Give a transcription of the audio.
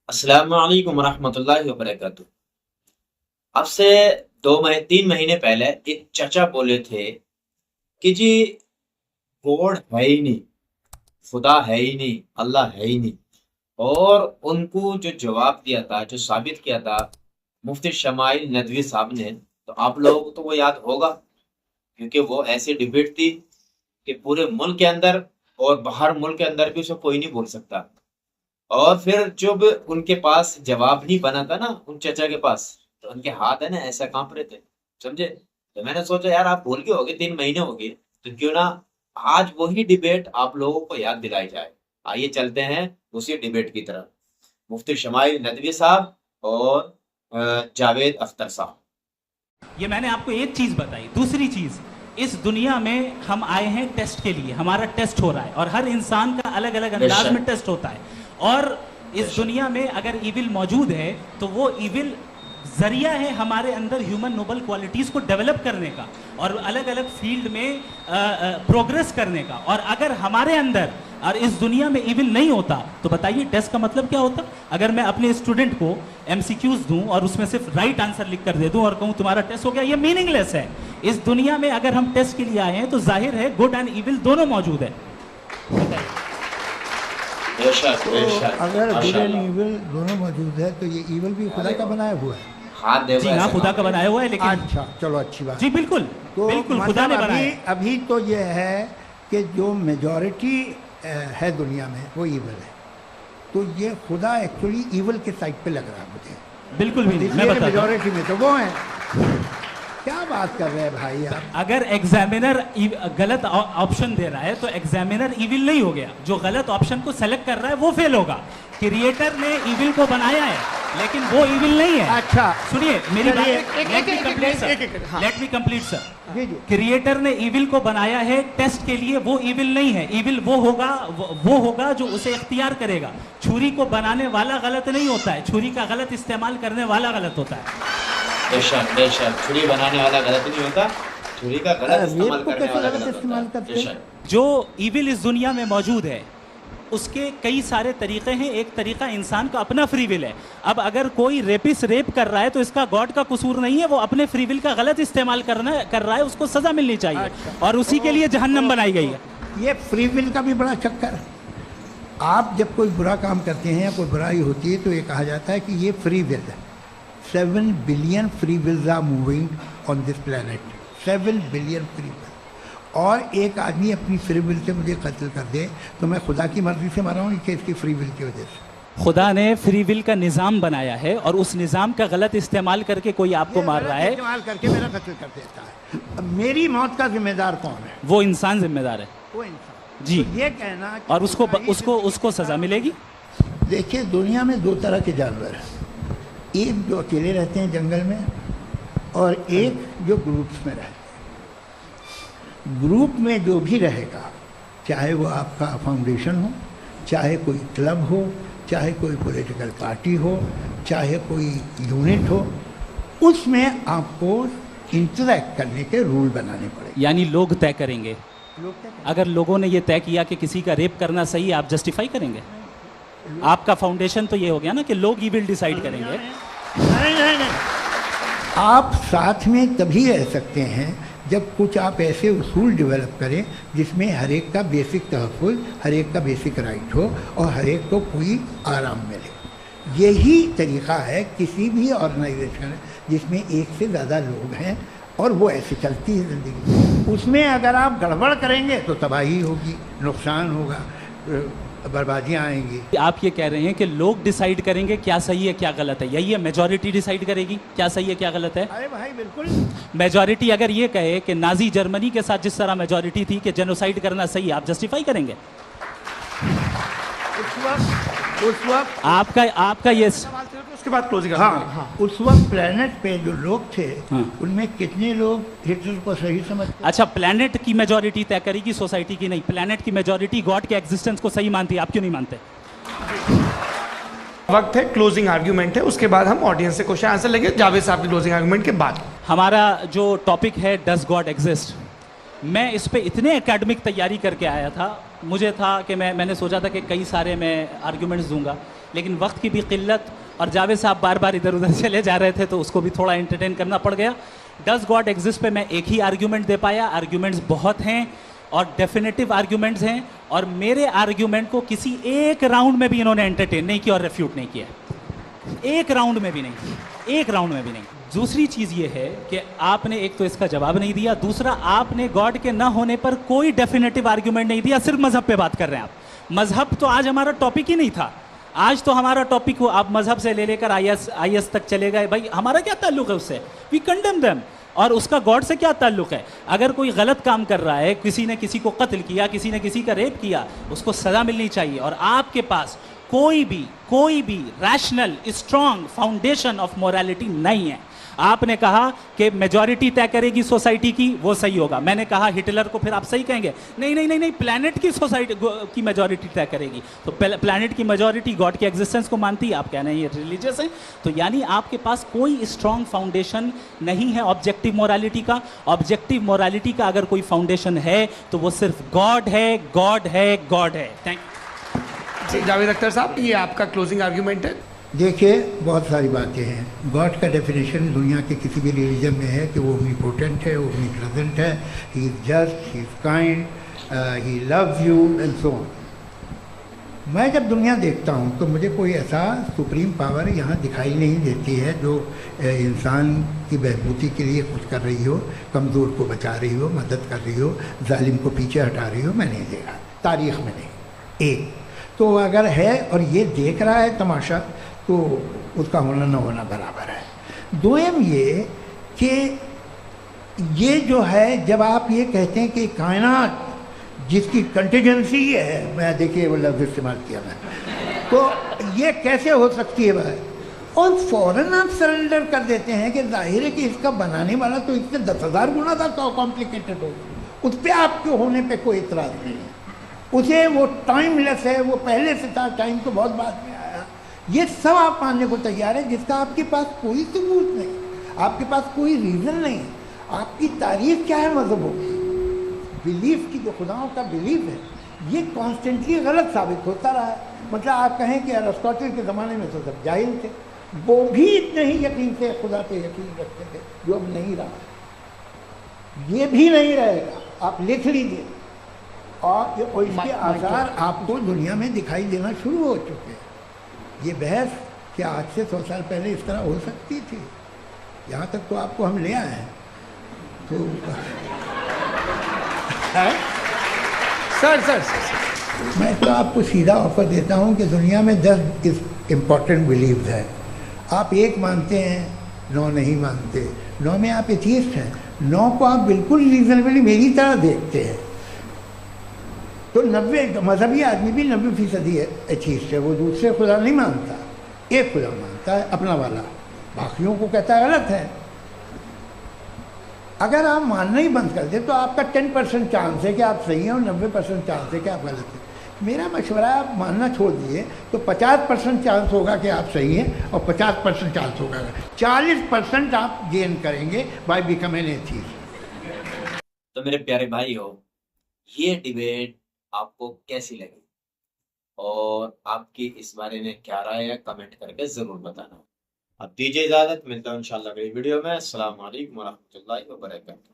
अस्सलाम वालेकुम रहमतुल्लाहि व बरकातुहू। अब से 3 महीने पहले एक चचा बोले थे कि जी गॉड है ही नहीं, खुदा है ही नहीं, अल्लाह है ही नहीं। और उनको जो जवाब दिया था, जो साबित किया था मुफ्ती शमाइल नदवी साहब ने, तो आप लोगों को तो वो याद होगा, क्योंकि वो ऐसी डिबेट थी कि पूरे मुल्क के अंदर और बाहर मुल्क के अंदर भी उसे कोई नहीं बोल सकता। और फिर जब उनके पास जवाब नहीं बना था ना, उन चचा के पास, तो उनके हाथ है ना ऐसा कांप रहे थे, समझे। तो मैंने सोचा यार आप भूल गए होगे, 3 महीने हो गए, तो क्यों ना आज वही डिबेट आप लोगों को याद दिलाई जाए। आइए चलते हैं उसी डिबेट की तरफ। मुफ्ती शमाइल नदवी साहब और जावेद अख्तर साहब। ये मैंने आपको एक चीज बताई। दूसरी चीज, इस दुनिया में हम आए हैं टेस्ट के लिए, हमारा टेस्ट हो रहा है और हर इंसान का अलग अलग अंदाज में टेस्ट होता है। और इस दुनिया में अगर इविल मौजूद है तो वो इविल जरिया है हमारे अंदर ह्यूमन नोबल क्वालिटीज़ को डेवलप करने का और अलग अलग फील्ड में प्रोग्रेस करने का। और अगर हमारे अंदर और इस दुनिया में इविल नहीं होता तो बताइए टेस्ट का मतलब क्या होता। अगर मैं अपने स्टूडेंट को एमसीक्यूज दूं और उसमें सिर्फ राइट आंसर लिख कर दे दूं और कहूं तुम्हारा टेस्ट हो गया, ये मीनिंगलेस है। इस दुनिया में अगर हम टेस्ट के लिए आए हैं तो जाहिर है गुड एंड इविल दोनों मौजूद है। अगर गुड एंड इविल दोनों मौजूद है तो ये इविल भी खुदा का बनाया हुआ है। जी हाँ, खुदा का बनाया हुआ है, लेकिन अच्छा चलो अच्छी बात। जी बिल्कुल, तो बिल्कुल खुदा ने बनाया। अभी तो ये है कि जो मेजॉरिटी है दुनिया में वो इविल है, तो ये खुदा एक्चुअली इविल के साइड पे लग रहा है मुझे। बिल्कुल भी नहीं, मैं बताता हूं। मेजॉरिटी में तो वो है। क्या बात कर रहे हैं भाई आप। अगर एग्जामिनर गलत ऑप्शन दे रहा है तो एग्जामिनर इविल नहीं हो गया, जो गलत ऑप्शन को सेलेक्ट कर रहा है वो फेल होगा। क्रिएटर ने इविल को बनाया है लेकिन वो इविल नहीं है। अच्छा सुनिए मेरी बात, let me complete sir. Creator ने इविल को बनाया है टेस्ट के लिए, वो इविल नहीं है। इविल वो होगा जो उसे इख्तियार करेगा। छुरी को बनाने वाला गलत नहीं होता है, छुरी का गलत इस्तेमाल करने वाला गलत होता है। बेशक छुरी बनाने वाला गलत नहीं होता, छुरी का गलत इस्तेमाल करने वाला गलत होता है। जो इविल इस दुनिया में मौजूद है उसके कई सारे तरीके हैं। एक तरीका इंसान का अपना फ्री विल है। अब अगर कोई रेपिस्ट रेप कर रहा है तो इसका गॉड का कसूर नहीं है, वो अपने फ्री विल का गलत इस्तेमाल कर रहा है, उसको सजा मिलनी चाहिए। अच्छा। और उसी के लिए जहन्नम बनाई गई है। ये फ्री विल का भी बड़ा चक्कर है। आप जब कोई बुरा काम करते हैं या कोई बुराई होती है तो ये कहा जाता है कि ये फ्री विल है। 7 billion free wills are moving on this planet. 7 billion free will. और एक आदमी अपनी फ्री विल से मुझे कत्ल कर दे तो मैं खुदा की मर्जी से मारा हूँ कि इसकी फ्री विल की वजह से। खुदा ने फ्री विल का निज़ाम बनाया है और उस निज़ाम का गलत इस्तेमाल करके कोई आपको मार रहा है, इस्तेमाल करके मेरा कत्ल कर देता है। अब मेरी मौत का जिम्मेदार कौन है? वो इंसान जिम्मेदार है। वो इंसान जी। तो ये कहना और उसको सजा मिलेगी। देखिए दुनिया में 2 तरह के जानवर हैं, एक जो अकेले रहते हैं जंगल में और एक जो ग्रुप्स में रहते हैं। ग्रुप में जो भी रहेगा, चाहे वो आपका फाउंडेशन हो, चाहे कोई क्लब हो, चाहे कोई पॉलिटिकल पार्टी हो, चाहे कोई यूनिट हो, उसमें आपको इंटरैक्ट करने के रूल बनाने पड़ेंगे। यानी लोग तय करेंगे। अगर लोगों ने ये तय किया कि किसी का रेप करना सही है, आप जस्टिफाई करेंगे? आपका फाउंडेशन तो ये हो गया ना कि लोग ही विल डिसाइड करेंगे। नहीं। आप साथ में तभी रह सकते हैं जब कुछ आप ऐसे उसूल डेवलप करें जिसमें हर एक का बेसिक तहफ़्फ़ुज़, हर एक का बेसिक राइट हो और हर एक को कोई आराम मिले। यही तरीक़ा है किसी भी ऑर्गेनाइजेशन जिसमें एक से ज़्यादा लोग हैं और वो ऐसे चलती है ज़िंदगी। उसमें अगर आप गड़बड़ करेंगे तो तबाही होगी, नुकसान होगा, बर्बादियाँ आएंगी। आप ये कह रहे हैं कि लोग डिसाइड करेंगे क्या सही है क्या गलत है, यही है? मेजॉरिटी डिसाइड करेगी क्या सही है क्या गलत है? अरे भाई बिल्कुल। मेजॉरिटी अगर ये कहे कि नाजी जर्मनी के साथ जिस तरह मेजॉरिटी थी कि जेनोसाइड करना सही है, आप जस्टिफाई करेंगे? उस वक्त आपका ये उसके बाद क्लोजिंग। हाँ, उस वक्त प्लेनेट पे जो लोग थे उनमें कितने लोग हिटलर को सही समझते? अच्छा, प्लेनेट की मेजॉरिटी तय करेगी, सोसाइटी की नहीं। प्लेनेट की मेजॉरिटी गॉड के एग्जिस्टेंस को सही मानती है, आप क्यों नहीं मानते? वक्त है, क्लोजिंग आर्ग्यूमेंट है, उसके बाद हम ऑडियंस से क्वेश्चन आंसर लेंगे जावेद साहब की क्लोजिंग आर्ग्यूमेंट के बाद। हमारा जो टॉपिक है डज गॉड एग्जिस्ट, मैं इस पे इतने एकेडमिक तैयारी करके आया था। मुझे था कि मैंने सोचा था कि कई सारे मैं आर्ग्यूमेंट्स दूंगा, लेकिन वक्त की भी किल्लत और जावेद साहब बार बार इधर उधर चले जा रहे थे तो उसको भी थोड़ा एंटरटेन करना पड़ गया। डज गॉड एग्जिस्ट पे मैं एक ही आर्ग्यूमेंट दे पाया, आर्ग्यूमेंट्स बहुत हैं और डेफिनेटिव आर्ग्यूमेंट्स हैं, और मेरे आर्ग्यूमेंट को किसी एक राउंड में भी इन्होंने एंटरटेन नहीं किया और रेफ्यूट नहीं किया, एक राउंड में भी नहीं, एक राउंड में भी नहीं। दूसरी चीज़ ये है कि आपने एक तो इसका जवाब नहीं दिया, दूसरा आपने गॉड के ना होने पर कोई डेफिनेटिव आर्ग्यूमेंट नहीं दिया, सिर्फ मजहब पे बात कर रहे हैं आप। मजहब तो आज हमारा टॉपिक ही नहीं था, आज तो हमारा टॉपिक हो, आप मजहब से ले लेकर आईएस तक चले गए, भाई हमारा क्या ताल्लुक है उससे, वी कंडेम देम। और उसका गॉड से क्या ताल्लुक है? अगर कोई गलत काम कर रहा है, किसी ने किसी को कत्ल किया, किसी ने किसी का रेप किया, उसको सजा मिलनी चाहिए। और आपके पास कोई भी rational strong foundation of morality नहीं है। आपने कहा कि मेजॉरिटी तय करेगी सोसाइटी की, वो सही होगा। मैंने कहा हिटलर को, फिर आप सही कहेंगे नहीं नहीं नहीं नहीं, प्लैनेट की सोसाइटी की मेजॉरिटी तय करेगी। तो प्लैनेट की मेजॉरिटी गॉड के एग्जिस्टेंस को मानती है, आप कह रहे हैं ये रिलीजियस है। तो यानी आपके पास कोई स्ट्रॉन्ग फाउंडेशन नहीं है ऑब्जेक्टिव मोरालिटी का। ऑब्जेक्टिव मोरालिटी का अगर कोई फाउंडेशन है तो वो सिर्फ गॉड है, गॉड है, गॉड है। Thank you. जावेद अख्तर साहब, ये आपका क्लोजिंग आर्ग्यूमेंट है। देखिए, बहुत सारी बातें हैं। गॉड का डेफिनेशन दुनिया के किसी भी रिलीजन में है कि वो ओमनीपोटेंट है, वो ओमनीप्रेजेंट है, he is just, he is kind, he loves you and so on. मैं जब दुनिया देखता हूँ तो मुझे कोई ऐसा सुप्रीम पावर यहाँ दिखाई नहीं देती है जो इंसान की बहबूदी के लिए कुछ कर रही हो, कमज़ोर को बचा रही हो, मदद कर रही हो, जालिम को पीछे हटा रही हो। मैं नहीं देखा, तारीख़ में नहीं। एक तो अगर है और ये देख रहा है तमाशा, तो उसका होना न होना बराबर है। दोयम ये कि ये जो है, जब आप ये कहते हैं कि कायनात जिसकी कंटीजेंसी है, मैं देखिए वो लफ्ज़ इस्तेमाल किया मैं, तो ये कैसे हो सकती है भाई? और फ़ौरन आप सरेंडर कर देते हैं कि जाहिर है कि इसका बनाने वाला तो इससे 10,000 गुना था तो कॉम्प्लिकेटेड होगा। उस पर आपके होने पे कोई इतराज़ नहीं है। उसे वो टाइमलेस है, वो पहले से था, टाइम तो बहुत बाद में आया। ये सब आप मानने को तैयार है जिसका आपके पास कोई सबूत नहीं, आपके पास कोई रीज़न नहीं। आपकी तारीफ क्या है मज़हबों की? बिलीफ की, जो खुदाओं का बिलीफ है, ये कॉन्स्टेंटली गलत साबित होता रहा है। मतलब आप कहें कि अरिस्टोटल के ज़माने में तो सब जाहिल थे, वो भी इतने ही यकीन से खुदा पे यकीन रखते थे, जो अब नहीं रहा। ये भी नहीं रहेगा, आप लिख लीजिए। और इसके आसार आपको दुनिया में दिखाई देना शुरू हो चुके हैं। ये बहस क्या आज से 100 साल पहले इस तरह हो सकती थी? यहाँ तक तो आपको हम ले आए हैं। तो सर मैं तो आपको सीधा ऑफर देता हूँ कि दुनिया में 10 इम्पॉर्टेंट बिलीव्स हैं। आप एक मानते हैं, 9 नहीं मानते, 9 में आप एथीस्ट हैं, 9 को आप बिल्कुल रीजनेबली मेरी तरह देखते हैं। तो 90 मजहबी आदमी भी 90% एथीस्ट है। वो दूसरे खुदा नहीं मानता, एक खुदा मानता है, अपना वाला, बाकियों को कहता है गलत है। अगर आप मानना ही बंद कर दें तो आपका 10% चांस है कि आप सही हैं और 90% चांस है कि आप गलत हैं। मेरा मशवरा है, आप मानना छोड़ दीजिए तो 50% चांस होगा कि आप सही हैं और 50% चांस होगा, 40% आप गेन करेंगे बाय बिकमिंग एथीस्ट। तो मेरे प्यारे भाई हो, ये डिबेट आपको कैसी लगी और आपकी इस बारे में क्या राय है, कमेंट करके जरूर बताना। अब दीजिए इजाजत, मिलता हूं इंशाल्लाह अगली वीडियो में। अस्सलाम वालेकुम व रहमतुल्लाहि व बरकातहू।